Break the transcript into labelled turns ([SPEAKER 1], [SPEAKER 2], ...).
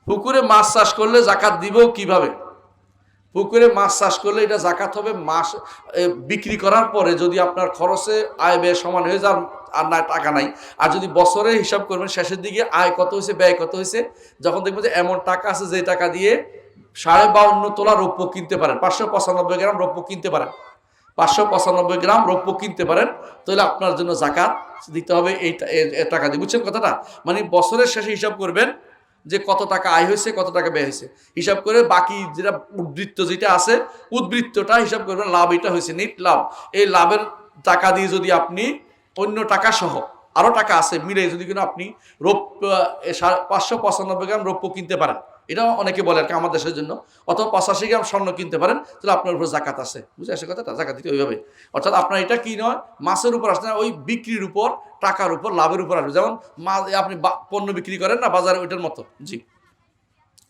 [SPEAKER 1] পুকুরে মাছ চাষ করলে জাকাত দিব কিভাবে? পুকুরে মাছ চাষ করলে এটা জাকাত হবে মাছ বিক্রি করার পরে, যদি আপনার খরচে আয় ব্যয় সমান হয়ে যান আর না টাকা নাই, আর যদি বছরে হিসাব করবেন শেষের দিকে আয় কত হয়েছে ব্যয় কত হয়েছে, যখন দেখবেন যে এমন টাকা আছে যে টাকা দিয়ে 52.5 তোলা রৌপ্য কিনতে পারেন, 595 গ্রাম রৌপ্য কিনতে পারেন, 595 গ্রাম রৌপ্য কিনতে পারেন, তাহলে আপনার জন্য জাকাত দিতে হবে এই টাকা দিয়ে। বুঝছেন কথাটা? মানে বছরের শেষে হিসাব করবেন যে কত টাকা আয় হয়েছে কত টাকা ব্যয় হয়েছে, হিসাব করে বাকি যেটা উদ্বৃত্ত যেটা আছে উদ্বৃত্তটা হিসাব করবেন, লাভ এটা হয়েছে নিট লাভ, এই লাভের টাকা দিয়ে যদি আপনি অন্য টাকা সহ আরো টাকা আছে মিলে যদি কিনা আপনি রৌপ্য 595 গ্রাম রৌপ্য কিনতে পারেন, এটা অনেকে বলে আর কি আমার দেশের জন্য, অথবা 85 গ্রাম স্বর্ণ কিনতে পারেন, তাহলে আপনার উপর জাকাত আছে। বুঝে আসে কথাটা? জাকাত দিতে ওইভাবে, অর্থাৎ আপনার এটা কি নয় মাছের উপর আসছে না, ওই বিক্রির উপর, টাকার উপর, লাভের উপর আসবে। যেমন মাছ আপনি পণ্য বিক্রি করেন না বাজারে, ওইটার মতো। জি।